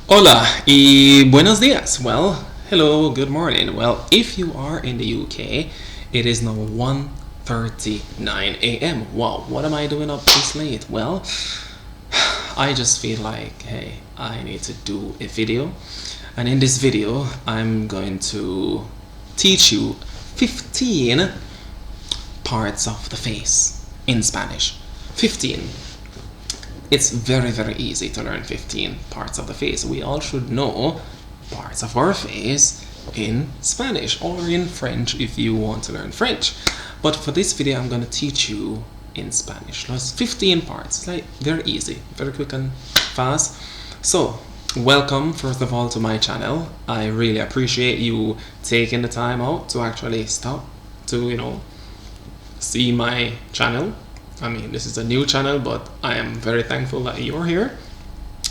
Hola y buenos días. Well, hello, good morning. Well, if you are in the UK, it is now 1:39 a.m. Wow, what am I doing up this late? Well, I just feel like, hey, I need to do a video. And in this video, I'm going to teach you 15 parts of the face in Spanish. 15. It's very, very easy to learn 15 parts of the face. We all should know parts of our face in Spanish or in French if you want to learn French. But for this video, I'm going to teach you in Spanish. There's 15 parts, like very easy, very quick and fast. So, welcome first of all to my channel. I really appreciate you taking the time out to actually stop to, see my channel. I mean, this is a new channel, but I am very thankful that you're here.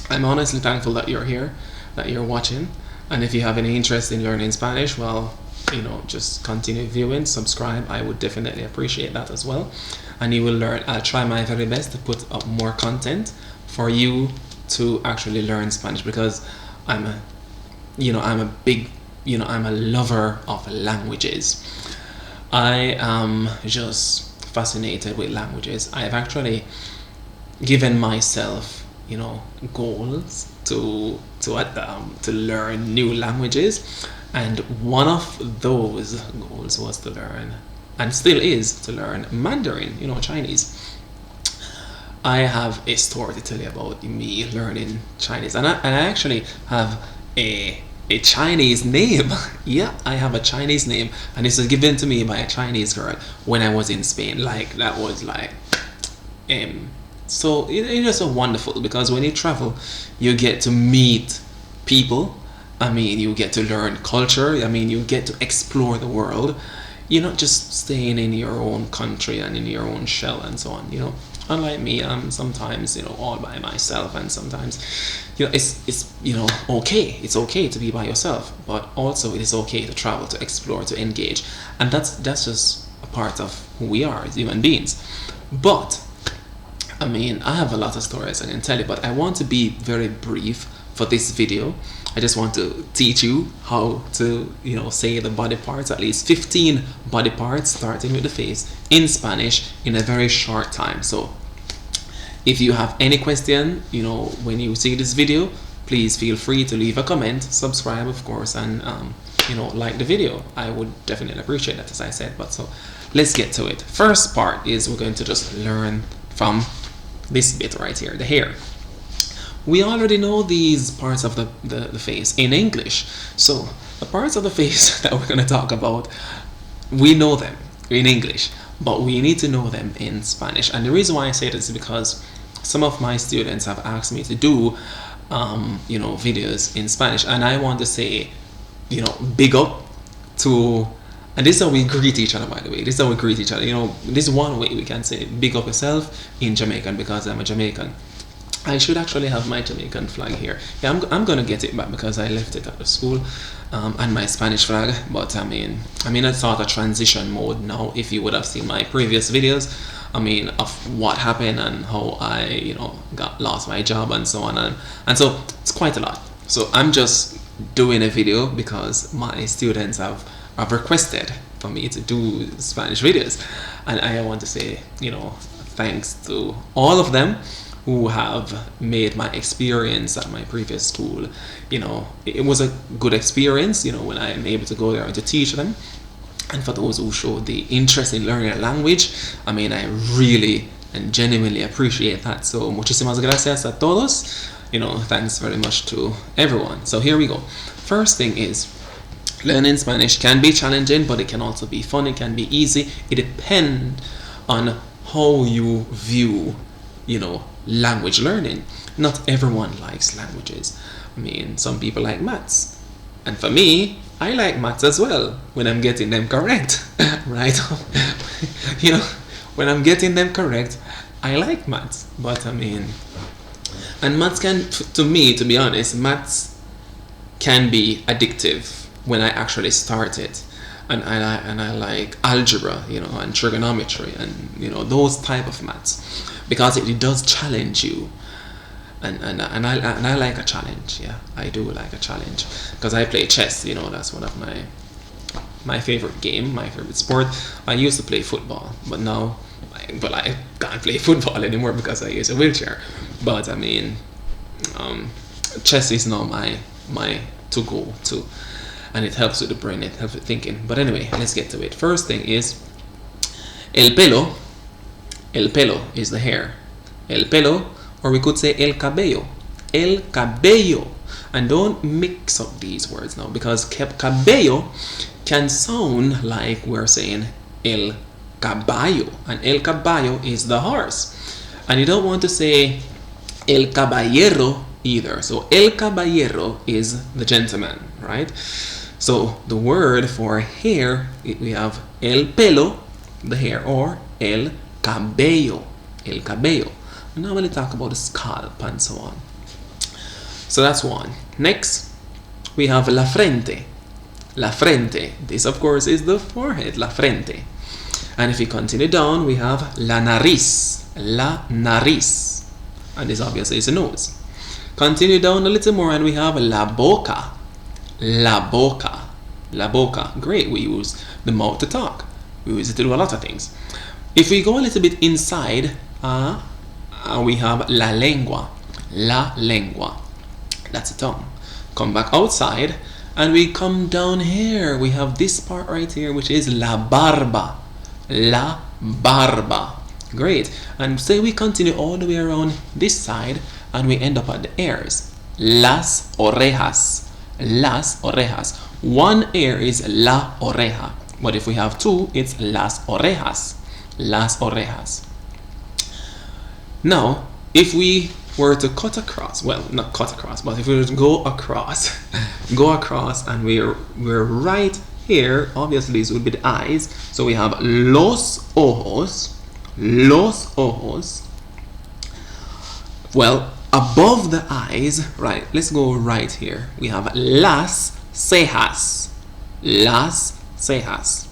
I'm honestly thankful that you're here, that you're watching. And if you have any interest in learning Spanish, well, just continue viewing, subscribe. I would definitely appreciate that as well. And you will learn. I'll try my very best to put up more content for you to actually learn Spanish, because I'm a lover of languages. I am just fascinated with languages. I have actually given myself, goals to learn new languages, and one of those goals was to learn, and still is, to learn Mandarin, Chinese. I have a story to tell you about me learning Chinese, and I actually have a Chinese name. Yeah, I have a Chinese name, and this was given to me by a Chinese girl when I was in Spain. Like, that was like, so it's just so wonderful, because when you travel, you get to meet people. I mean, you get to learn culture. I mean, you get to explore the world. You're not just staying in your own country and in your own shell and so on. Unlike me, I'm sometimes all by myself, and sometimes it's okay. It's okay to be by yourself, but also it is okay to travel, to explore, to engage, and that's just a part of who we are as human beings. But I mean, I have a lot of stories I can tell you, but I want to be very brief for this video. I just want to teach you how to say the body parts, at least 15 body parts starting with the face, in Spanish in a very short time. So if you have any question, when you see this video, please feel free to leave a comment, subscribe of course, and like the video. I would definitely appreciate that, as I said. But so let's get to it. First part is we're going to just learn from this bit right here, the hair. We already know these parts of the face in English. So the parts of the face that we're going to talk about, we know them in English, but we need to know them in Spanish. And the reason why I say this is because some of my students have asked me to do videos in Spanish, and I want to say big up to, and this is how we greet each other, by the way. This is how we greet each other. This is one way we can say big up yourself in Jamaican, because I'm a Jamaican. I should actually have my Jamaican flag here. Yeah, I'm gonna get it back, because I left it at the school, and my Spanish flag. But I'm in a sort of transition mode now. If you would have seen my previous videos, of what happened and how I lost my job and so on, and so it's quite a lot. So I'm just doing a video because my students have requested for me to do Spanish videos, and I want to say thanks to all of them who have made my experience at my previous school, it was a good experience, when I'm able to go there and to teach them. And for those who showed the interest in learning a language, I really and genuinely appreciate that. So muchísimas gracias a todos. Thanks very much to everyone. So here we go. First thing is, learning Spanish can be challenging, but it can also be fun. It can be easy. It depends on how you view language learning. Not everyone likes languages. Some people like maths, and for me, I like maths as well when I'm getting them correct. Right? When I'm getting them correct, I like maths. But and maths can, to me, to be honest, maths can be addictive when I actually start it. And I like algebra, and trigonometry, and those type of maths, because it does challenge you. and I like a challenge. Yeah, I do like a challenge because I play chess. You know, that's one of my favorite game, my favorite sport. I used to play football, but now, I can't play football anymore because I use a wheelchair. But I mean, chess is now my to go to, and it helps with the brain, it helps with thinking. But anyway, let's get to it. First thing is el pelo. El pelo is the hair. El pelo, or we could say el cabello. El cabello. And don't mix up these words now, because cabello can sound like we're saying el caballo, and el caballo is the horse, and you don't want to say el caballero either. So el caballero is the gentleman, right? So the word for hair, we have el pelo, the hair, or el cabello, el cabello. We normally talk about the scalp and so on. So that's one. Next, we have la frente. La frente. This, of course, is the forehead, la frente. And if we continue down, we have la nariz. La nariz. And this obviously is the nose. Continue down a little more and we have la boca. La boca. La boca. Great, we use the mouth to talk. We use it to do a lot of things. If we go a little bit inside, we have la lengua. La lengua. That's the tongue. Come back outside and we come down here. We have this part right here, which is la barba. La barba. Great. And say we continue all the way around this side and we end up at the ears. Las orejas. Las orejas. One ear is la oreja. But if we have two, it's las orejas. Las orejas. Now, if we were to cut across, well, not cut across, but if we were to go across, and we're right here, obviously this would be the eyes. So we have los ojos. Los ojos. Well, above the eyes, right, let's go right here. We have las cejas. Las cejas.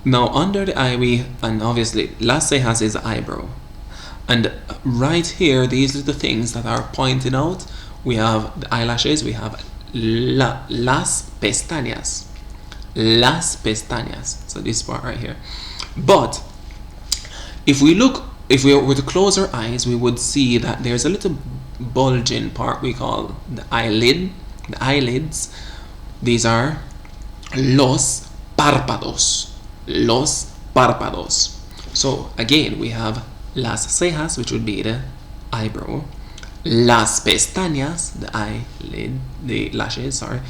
Now under the eye, and obviously las cejas is the eyebrow. And right here, these are the things that are pointed out. We have the eyelashes, we have las pestañas. Las pestañas. So this part right here. But if we were to close our eyes, we would see that there's a little bulging part we call the eyelid, the eyelids. These are los párpados. Los párpados. So again, we have las cejas, which would be the eyebrow. Las pestañas, the eyelid, the lashes, sorry.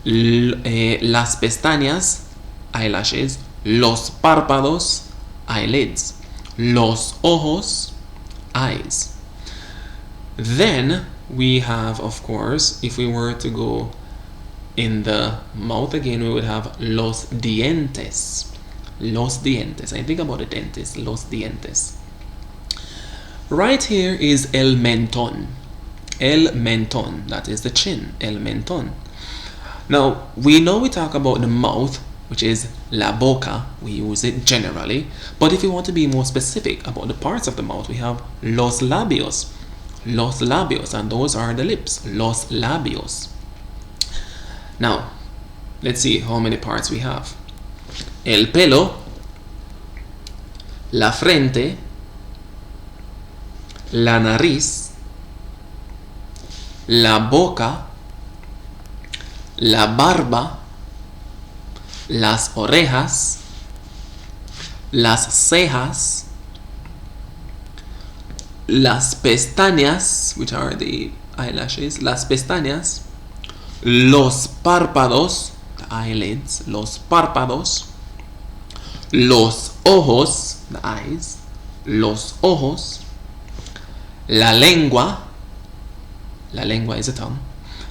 Las pestañas, eyelashes. Los párpados, eyelids. Los ojos, eyes. Then we have, of course, if we were to go in the mouth again, we would have los dientes. Los dientes. I think about the dentist. Los dientes. Right here is el mentón. El mentón. That is the chin. El mentón. Now, we know we talk about the mouth, which is la boca. We use it generally. But if you want to be more specific about the parts of the mouth, we have los labios. Los labios. And those are the lips. Los labios. Now, let's see how many parts we have. El pelo. La frente. La nariz, la boca, la barba, las orejas, las cejas, las pestañas, which are the eyelashes, las pestañas, los párpados, the eyelids, los párpados, los ojos, the eyes, los ojos, la lengua is the tongue,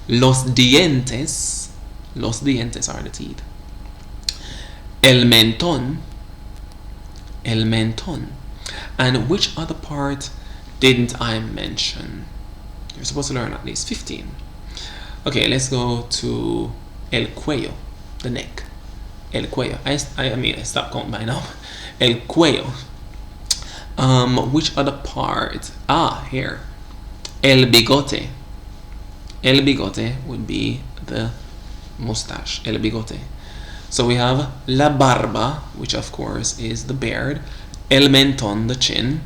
los dientes are the teeth, el mentón, and which other part didn't I mention? You're supposed to learn at least 15. Okay, let's go to el cuello, the neck. El cuello. I stopped counting by now. El cuello. Which other part? Here. El bigote. El bigote would be the mustache. El bigote. So we have la barba, which of course is the beard. El mentón, the chin.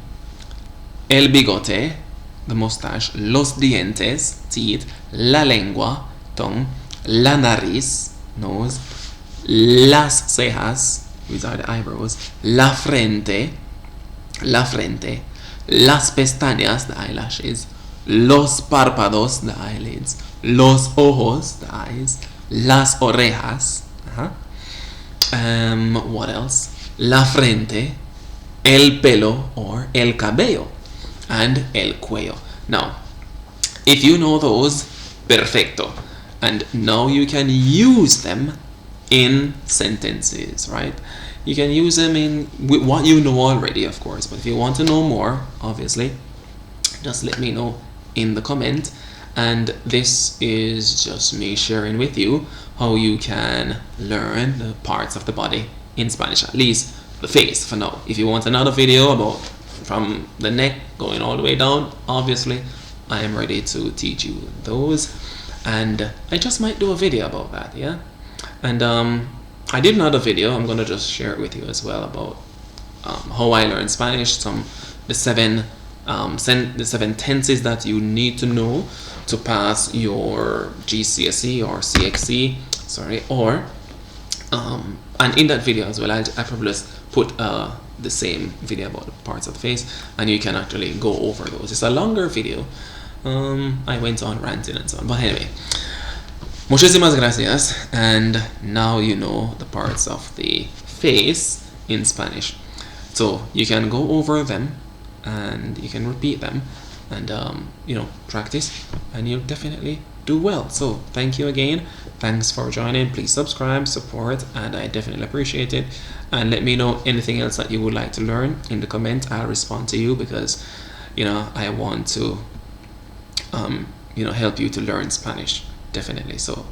El bigote, the mustache. Los dientes, teeth. La lengua, tongue. La nariz, nose. Las cejas, which are the eyebrows. La frente, las pestañas, the eyelashes. Los párpados, the eyelids. Los ojos, the eyes. Las orejas. What else? La frente, el pelo or el cabello, and el cuello. Now, if you know those, perfecto. And now you can use them in sentences, right? You can use them in with what you know already, of course. But if you want to know more, obviously, just let me know in the comment. And this is just me sharing with you how you can learn the parts of the body in Spanish, at least the face for now. If you want another video about from the neck going all the way down, obviously I am ready to teach you those, and I just might do a video about that, yeah. And I did another video, I'm gonna just share it with you as well, about how I learned Spanish, the seven tenses that you need to know to pass your GCSE or CXC, sorry, or and in that video as well, I probably just put the same video about the parts of the face, and you can actually go over those. It's a longer video. I went on ranting and so on, but anyway, muchísimas gracias, and now you know the parts of the face in Spanish, so you can go over them and you can repeat them and practice, and you'll definitely do well. So thank you again, thanks for joining. Please subscribe, support, and I definitely appreciate it. And let me know anything else that you would like to learn in the comment. I'll respond to you, because I want to help you to learn Spanish, definitely. So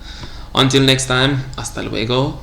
until next time, hasta luego.